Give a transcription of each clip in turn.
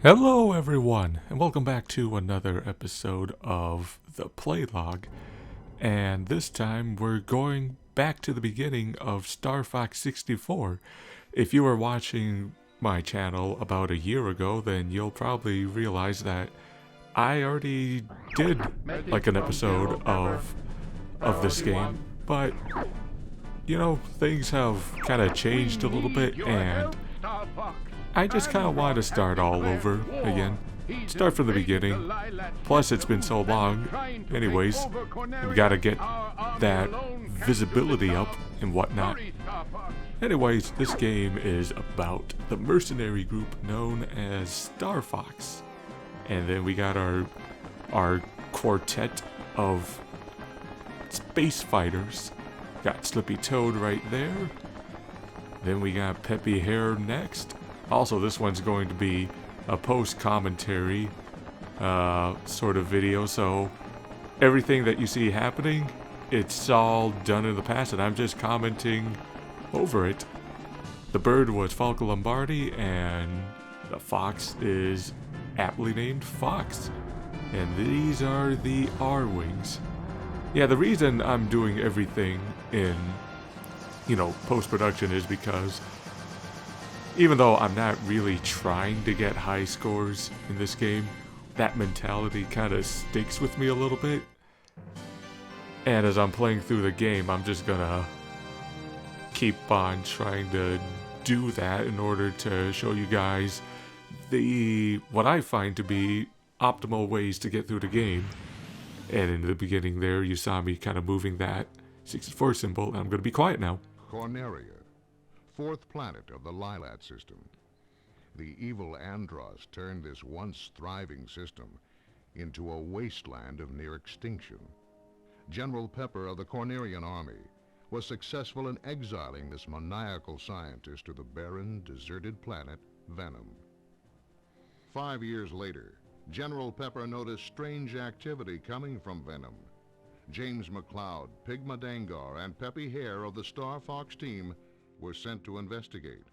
Hello everyone, and welcome back to another episode of the Playlog. And this time we're going back to the beginning of Star Fox 64. If you were watching my channel about a year ago, then you'll probably realize that I already did like an episode of this game. But, you know, things have kind of changed a little bit, and I just kind of want to start all over again. Start from the beginning. Plus, it's been so long. Anyways, we gotta get that visibility up and whatnot. Anyways, this game is about the mercenary group known as Star Fox. And then we got our quartet of space fighters. Got Slippy Toad right there. Then we got Peppy Hare next. Also, this one's going to be a post-commentary sort of video, so everything that you see happening, it's all done in the past, and I'm just commenting over it. The bird was Falco Lombardi, and the fox is aptly named Fox. And these are the R-Wings. Yeah, the reason I'm doing everything in, post-production is because even though I'm not really trying to get high scores in this game, that mentality kind of sticks with me a little bit. And as I'm playing through the game, I'm just gonna keep on trying to do that in order to show you guys what I find to be optimal ways to get through the game. And in the beginning there, you saw me kind of moving that 64 symbol, and I'm gonna be quiet now. Corneria, fourth planet of the Lilat system. The evil Andross turned this once thriving system into a wasteland of near extinction. General Pepper of the Cornerian army was successful in exiling this maniacal scientist to the barren, deserted planet Venom. 5 years later, General Pepper noticed strange activity coming from Venom. James McCloud, Pigma Dangar, and Peppy Hare of the Star Fox team were sent to investigate.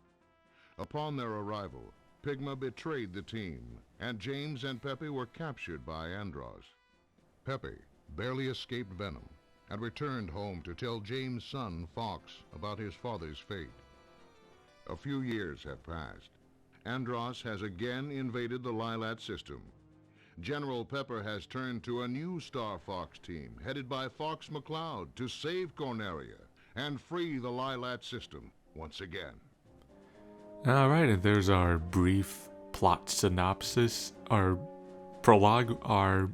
Upon their arrival, Pigma betrayed the team, and James and Peppy were captured by Andross. Peppy barely escaped Venom and returned home to tell James' son, Fox, about his father's fate. A few years have passed. Andross has again invaded the Lilat system. General Pepper has turned to a new Star Fox team, headed by Fox McCloud, to save Corneria and free the Lilat system once again. Alright, and there's our brief plot synopsis, our prologue, our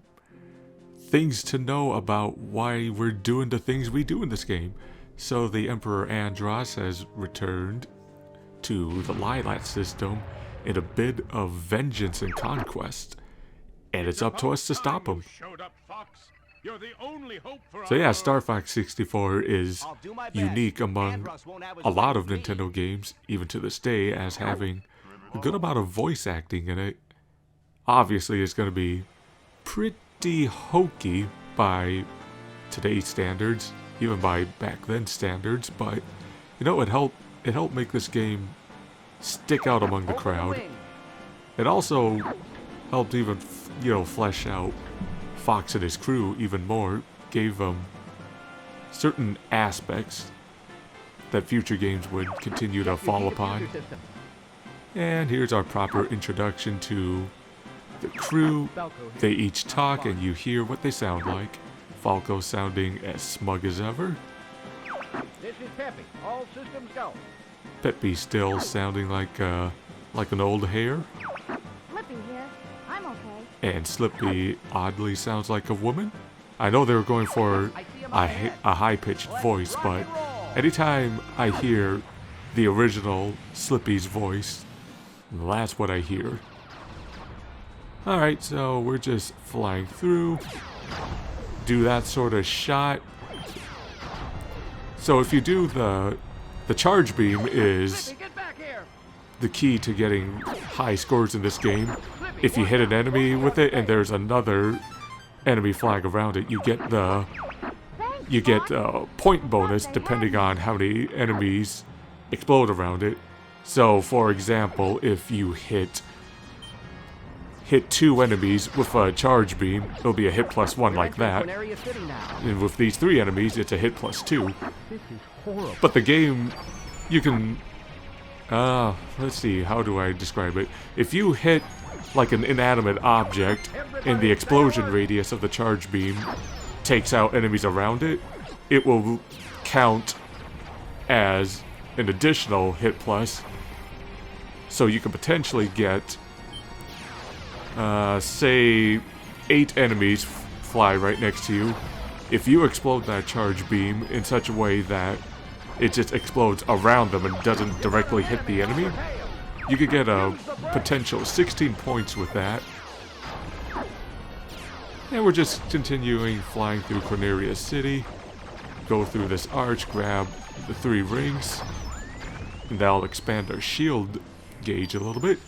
things to know about why we're doing the things we do in this game. So the Emperor Andross has returned to the Lilat system in a bid of vengeance and conquest, and it's up to us to stop him. So yeah, Star Fox 64 is unique among a lot of Nintendo games, even to this day, as having a good amount of voice acting in it. Obviously, it's going to be pretty hokey by today's standards, even by back then standards, but you know, it helped make this game stick out among the crowd. It also helped even, flesh out Fox and his crew even more, gave them certain aspects that future games would continue to fall upon. And here's our proper introduction to the crew. They each talk and you hear what they sound like. Falco sounding as smug as ever. This is Peppy. All systems go. Peppy still sounding like an old hare. Slippy here. I'm okay. And Slippy oddly sounds like a woman. I know they were going for a high-pitched voice, but anytime I hear the original Slippy's voice, that's what I hear. Alright, so we're just flying through. Do that sort of shot. So if you do the charge beam is the key to getting high scores in this game. If you hit an enemy with it and there's another enemy flying around it, you get point bonus depending on how many enemies explode around it. So for example, if you hit hit 2 enemies with a charge beam, it'll be a hit +1 like that. Corneria City now. And with these 3 enemies, it's a hit +2. This is horrible. But the game, you can... let's see, how do I describe it? If you hit like an inanimate object and the explosion radius of the charge beam takes out enemies around it, it will count as an additional hit plus. So you could potentially get, say, 8 enemies fly right next to you. If you explode that charge beam in such a way that it just explodes around them and doesn't directly hit the enemy, you could get a potential 16 points with that. And we're just continuing flying through Corneria City. Go through this arch, grab the 3 rings, and that'll expand our shield gauge a little bit.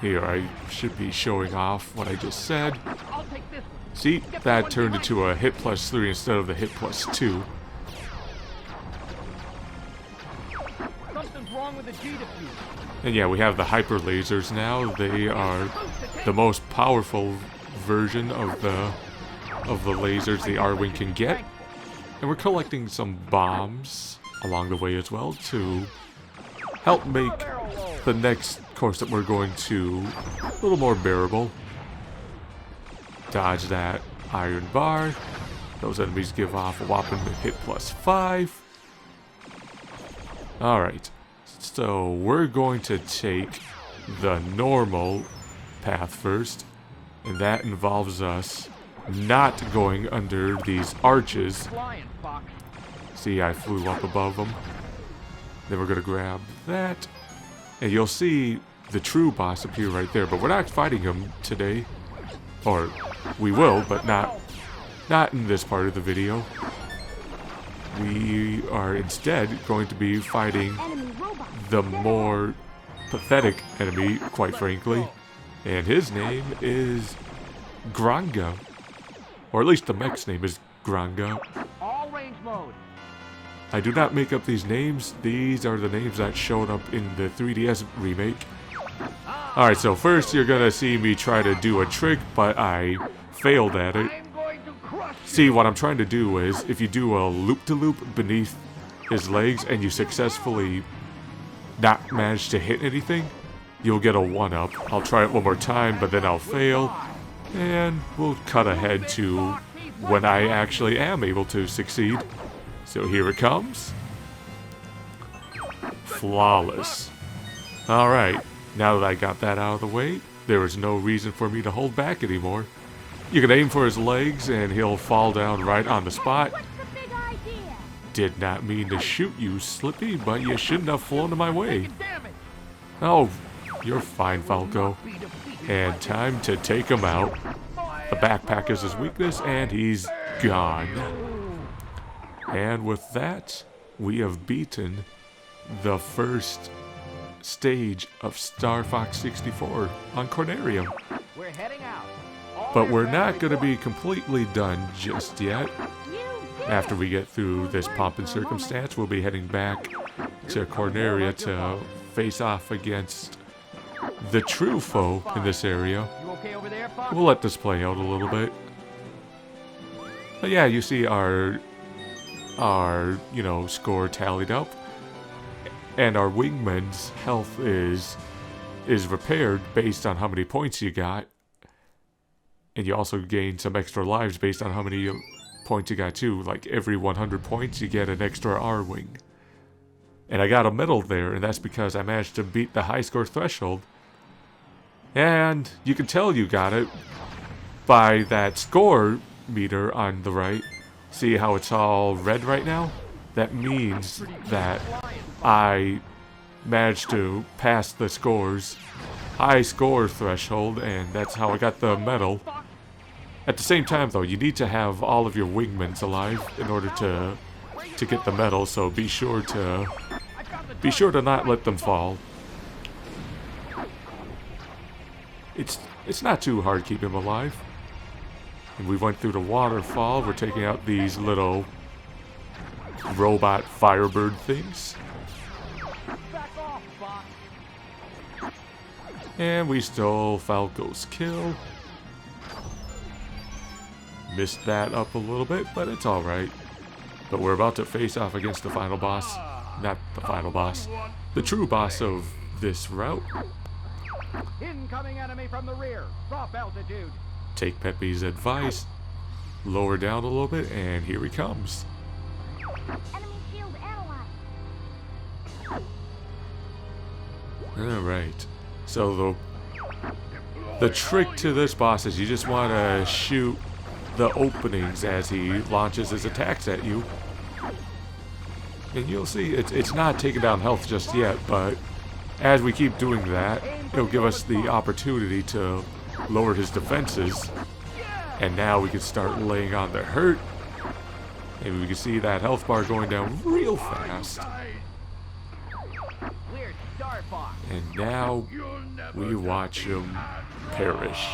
Here, I should be showing off what I just said. I'll take this one. See, that turned into a hit +3 instead of the hit +2. Something's wrong with the G diffuser. And yeah, we have the hyper lasers now. They are the most powerful version of the lasers the R-Wing can get. And we're collecting some bombs along the way as well to help make the next course that we're going to a little more bearable. Dodge that iron bar. Those enemies give off a whopping hit +5. Alright, so we're going to take the normal path first, and that involves us not going under these arches. Flying, Fox. See, I flew up above them. Then we're going to grab that, and you'll see the true boss appear right there, but we're not fighting him today. Or, we will, but not in this part of the video. We are instead going to be fighting Enemy robot. the more pathetic enemy, quite frankly. And his name is Granga. Or at least the mech's name is Granga. All range mode. I do not make up these names. These are the names that showed up in the 3DS remake. Alright, so first you're gonna see me try to do a trick, but I failed at it. I'm going to crush See, what I'm trying to do is, if you do a loop-to-loop beneath his legs and you successfully not manage to hit anything, you'll get a 1-up. I'll try it one more time, but then I'll fail. And we'll cut ahead to when I actually am able to succeed. So here it comes. Flawless. Alright, now that I got that out of the way, there is no reason for me to hold back anymore. You can aim for his legs and he'll fall down right on the spot. What's the big idea? Did not mean to shoot you, Slippy, but you shouldn't have flown in my way. Damn it. Oh, you're fine, Falco. And time to take him out. The backpack is his weakness, and he's gone. And with that, we have beaten the first stage of Star Fox 64 on Cornerium. We're heading out. All But we're aircraft not going to be report. completely done just yet. You did After it. we get through this pomp and circumstance, we'll be heading back to Corneria to face off against the true foe in this area. You okay over there, Fox? We'll let this play out a little bit. But yeah, you see our score tallied up. And our wingman's health is repaired based on how many points you got. And you also gain some extra lives based on how many points you got too. Like every 100 points you get an extra R-wing. And I got a medal there, and that's because I managed to beat the high score threshold. And you can tell you got it by that score meter on the right. See how it's all red right now? That means that I managed to pass the high score threshold, and that's how I got the medal. At the same time though, you need to have all of your wingmans alive in order to get the medal, so be sure to not let them fall. It's not too hard keeping them alive. And we went through the waterfall. We're taking out these little robot firebird things. Back off, Fox. And we stole Falco's kill. Missed that up a little bit, but it's alright. But we're about to face off against the final boss. Not the final boss. The true boss of this route. Incoming enemy from the rear. Drop altitude. Take Pepe's advice. Lower down a little bit, and here he comes. Enemy shield analyzed. Alright. So the trick to this boss is you just want to shoot the openings as he launches his attacks at you. And you'll see it's not taking down health just yet, but as we keep doing that, it'll give us the opportunity to lower his defenses. And now we can start laying on the hurt. And we can see that health bar going down real fast. We're Star Fox. And now we watch him perish.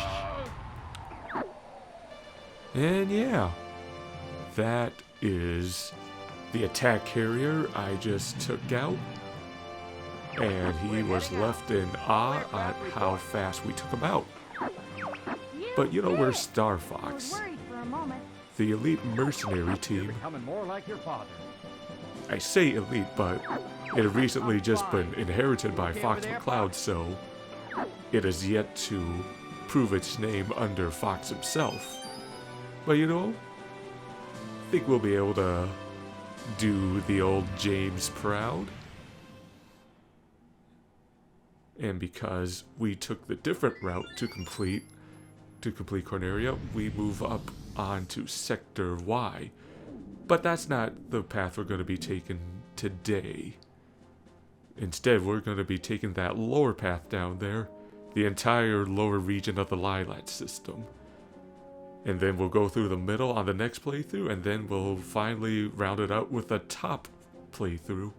And yeah, that is the attack carrier I just took out. And he was left in awe at how fast we took him out. But you know, we're Star I was Fox, worried for a moment. the elite mercenary You're team. becoming more like your father. I say elite, but it had recently just been inherited by Fox McCloud, so it has yet to prove its name under Fox himself. But you know, I think we'll be able to do the old James proud. And because we took the different route to complete Corneria, we move up onto Sector Y. But that's not the path we're going to be taking today. Instead, we're going to be taking that lower path down there, the entire lower region of the Lilat system. And then we'll go through the middle on the next playthrough, and then we'll finally round it out with the top playthrough.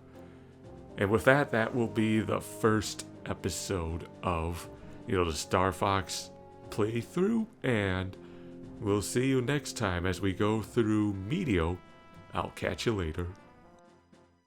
And with that, that will be the first episode of, the Star Fox playthrough, and we'll see you next time as we go through Medio. I'll catch you later.